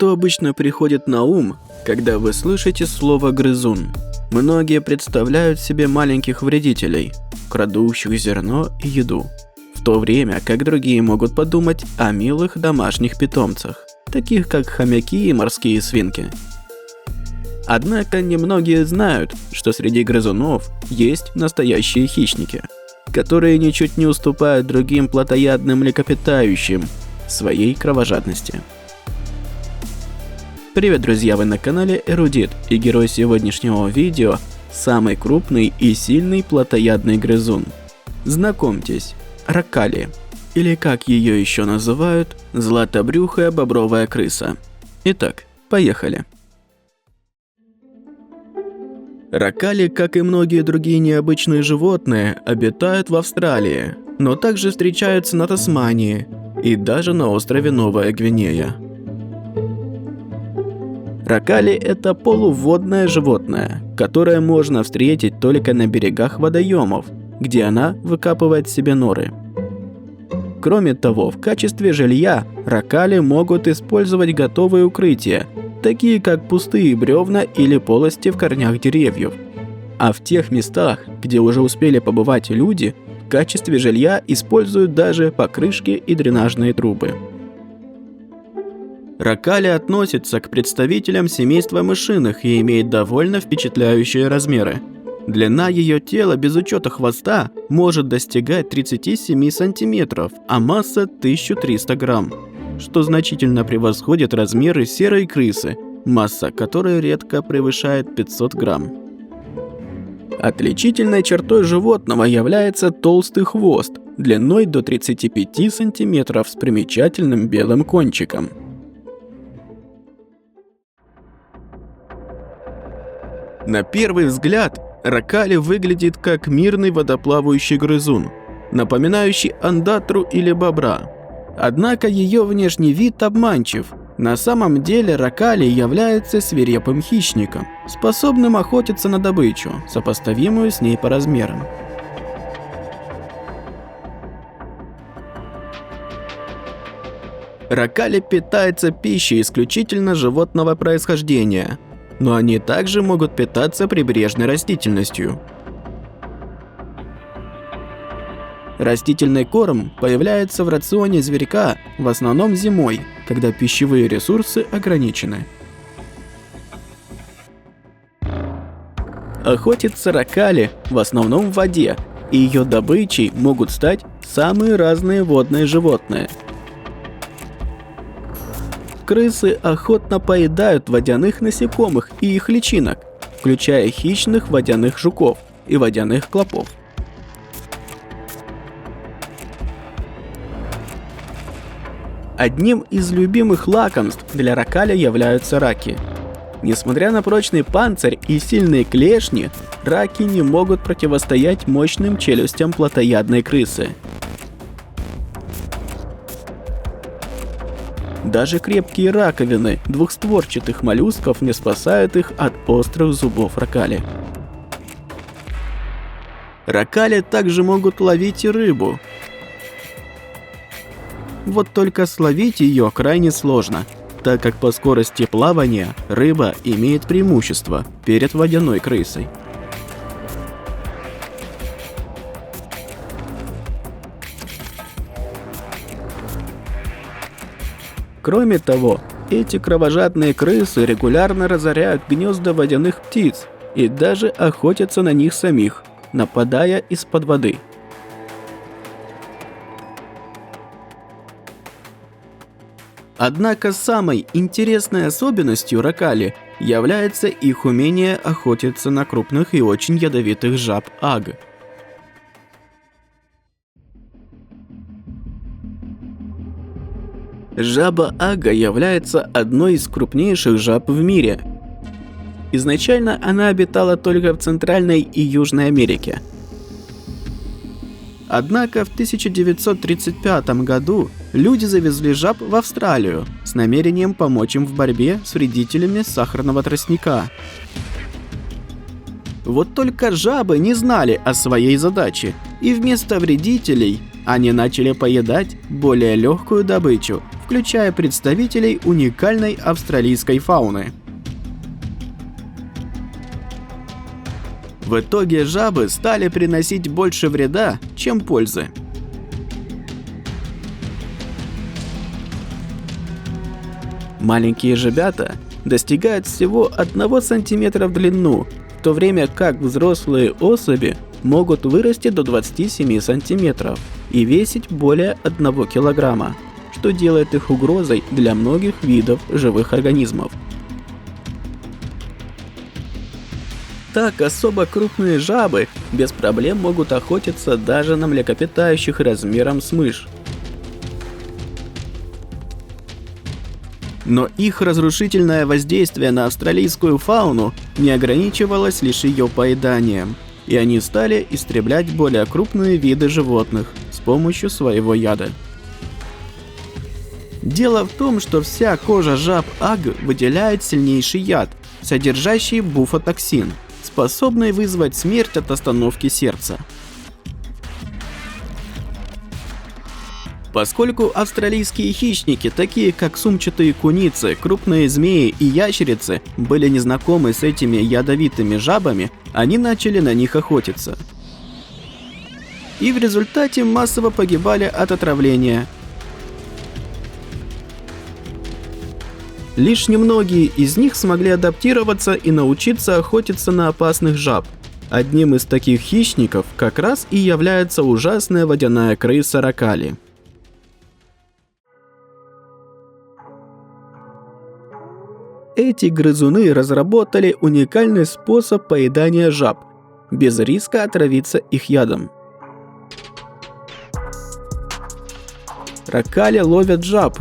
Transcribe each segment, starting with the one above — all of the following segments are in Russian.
Что обычно приходит на ум, когда вы слышите слово «грызун»? Многие представляют себе маленьких вредителей, крадущих зерно и еду, в то время как другие могут подумать о милых домашних питомцах, таких как хомяки и морские свинки. Однако немногие знают, что среди грызунов есть настоящие хищники, которые ничуть не уступают другим плотоядным млекопитающим в своей кровожадности. Привет, друзья, вы на канале Эрудит, и герой сегодняшнего видео – самый крупный и сильный плотоядный грызун. Знакомьтесь, ракали, или как ее еще называют, златобрюхая бобровая крыса. Итак, поехали. Ракали, как и многие другие необычные животные, обитают в Австралии, но также встречаются на Тасмании и даже на острове Новая Гвинея. Ракали – это полуводное животное, которое можно встретить только на берегах водоемов, где она выкапывает себе норы. Кроме того, в качестве жилья ракали могут использовать готовые укрытия, такие как пустые бревна или полости в корнях деревьев. А в тех местах, где уже успели побывать люди, в качестве жилья используют даже покрышки и дренажные трубы. Ракали относится к представителям семейства мышиных и имеет довольно впечатляющие размеры. Длина ее тела без учета хвоста может достигать 37 сантиметров, а масса 1300 грамм, что значительно превосходит размеры серой крысы, масса которой редко превышает 500 грамм. Отличительной чертой животного является толстый хвост, длиной до 35 сантиметров с примечательным белым кончиком. На первый взгляд, ракали выглядит как мирный водоплавающий грызун, напоминающий ондатру или бобра. Однако ее внешний вид обманчив. На самом деле ракали является свирепым хищником, способным охотиться на добычу, сопоставимую с ней по размерам. Ракали питаются пищей исключительно животного происхождения, но они также могут питаться прибрежной растительностью. Растительный корм появляется в рационе зверька в основном зимой, когда пищевые ресурсы ограничены. Охотятся ракали в основном в воде, и ее добычей могут стать самые разные водные животные. Крысы охотно поедают водяных насекомых и их личинок, включая хищных водяных жуков и водяных клопов. Одним из любимых лакомств для ракаля являются раки. Несмотря на прочный панцирь и сильные клешни, раки не могут противостоять мощным челюстям плотоядной крысы. Даже крепкие раковины двухстворчатых моллюсков не спасают их от острых зубов ракали. Ракали также могут ловить и рыбу. Вот только словить ее крайне сложно, так как по скорости плавания рыба имеет преимущество перед водяной крысой. Кроме того, эти кровожадные крысы регулярно разоряют гнезда водяных птиц и даже охотятся на них самих, нападая из-под воды. Однако самой интересной особенностью ракали является их умение охотиться на крупных и очень ядовитых жаб-аг. Жаба-ага является одной из крупнейших жаб в мире. Изначально она обитала только в Центральной и Южной Америке. Однако в 1935 году люди завезли жаб в Австралию с намерением помочь им в борьбе с вредителями сахарного тростника. Вот только жабы не знали о своей задаче, и вместо вредителей они начали поедать более легкую добычу, включая представителей уникальной австралийской фауны. В итоге жабы стали приносить больше вреда, чем пользы. Маленькие жабята достигают всего 1 см в длину, в то время как взрослые особи могут вырасти до 27 см и весить более 1 кг, что делает их угрозой для многих видов живых организмов. Так, особо крупные жабы без проблем могут охотиться даже на млекопитающих размером с мышь. Но их разрушительное воздействие на австралийскую фауну не ограничивалось лишь ее поеданием, и они стали истреблять более крупные виды животных с помощью своего яда. Дело в том, что вся кожа жаб-аг выделяет сильнейший яд, содержащий буфотоксин, способный вызвать смерть от остановки сердца. Поскольку австралийские хищники, такие как сумчатые куницы, крупные змеи и ящерицы, были незнакомы с этими ядовитыми жабами, они начали на них охотиться. И в результате массово погибали от отравления. Лишь немногие из них смогли адаптироваться и научиться охотиться на опасных жаб. Одним из таких хищников как раз и является ужасная водяная крыса ракали. Эти грызуны разработали уникальный способ поедания жаб, без риска отравиться их ядом. Ракали ловят жаб,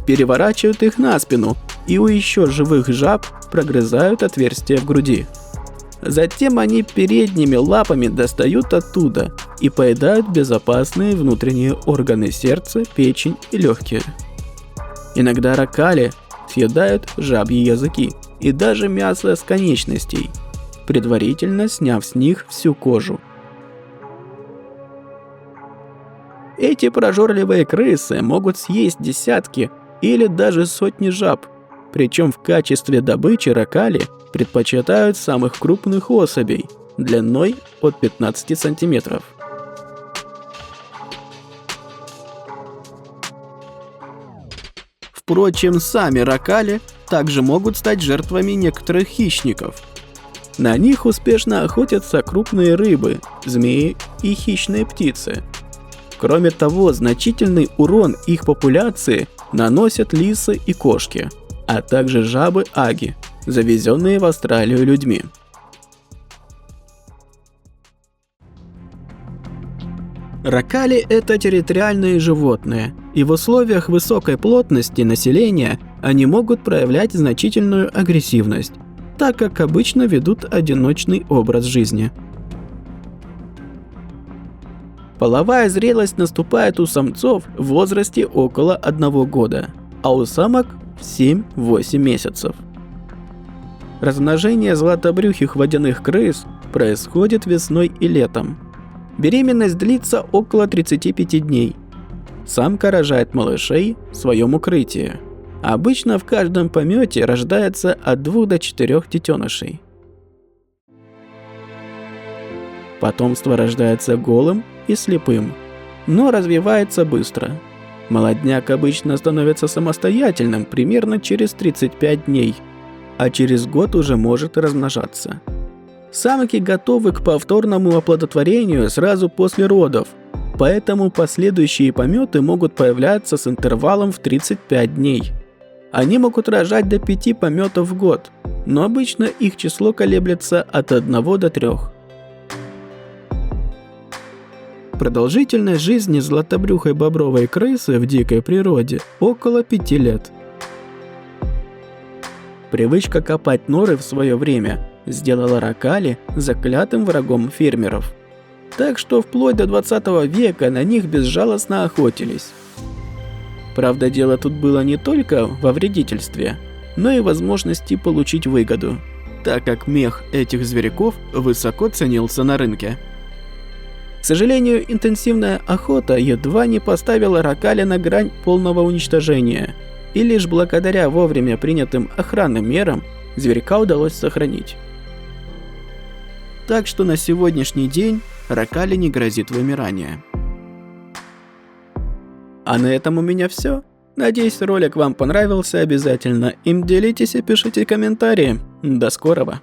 переворачивают их на спину и у еще живых жаб прогрызают отверстия в груди. Затем они передними лапами достают оттуда и поедают безопасные внутренние органы сердца, печень и легкие. Иногда ракали съедают жабьи языки и даже мясо с конечностей, предварительно сняв с них всю кожу. Эти прожорливые крысы могут съесть десятки или даже сотни жаб, причем в качестве добычи ракали предпочитают самых крупных особей длиной от 15 сантиметров. Впрочем, сами ракали также могут стать жертвами некоторых хищников. На них успешно охотятся крупные рыбы, змеи и хищные птицы. Кроме того, значительный урон их популяции наносят лисы и кошки, а также жабы-аги, завезенные в Австралию людьми. Ракали – это территориальные животные, и в условиях высокой плотности населения они могут проявлять значительную агрессивность, так как обычно ведут одиночный образ жизни. Половая зрелость наступает у самцов в возрасте около 1 года, а у самок в 7-8 месяцев. Размножение златобрюхих водяных крыс происходит весной и летом. Беременность длится около 35 дней. Самка рожает малышей в своем укрытии. Обычно в каждом помете рождается от 2 до 4 детенышей. Потомство рождается голым и слепым, но развивается быстро. Молодняк обычно становится самостоятельным примерно через 35 дней, а через год уже может размножаться. Самки готовы к повторному оплодотворению сразу после родов, поэтому последующие пометы могут появляться с интервалом в 35 дней. Они могут рожать до 5 пометов в год, но обычно их число колеблется от 1 до 3. Продолжительность жизни златобрюхой бобровой крысы в дикой природе около 5 лет. Привычка копать норы в свое время сделала ракали заклятым врагом фермеров. Так что вплоть до 20 века на них безжалостно охотились. Правда, дело тут было не только во вредительстве, но и возможности получить выгоду, так как мех этих зверьков высоко ценился на рынке. К сожалению, интенсивная охота едва не поставила Ракали на грань полного уничтожения, и лишь благодаря вовремя принятым охранным мерам зверька удалось сохранить. Так что на сегодняшний день Ракали не грозит вымирание. А на этом у меня все. Надеюсь, ролик вам понравился. Обязательно им делитесь и пишите комментарии. До скорого!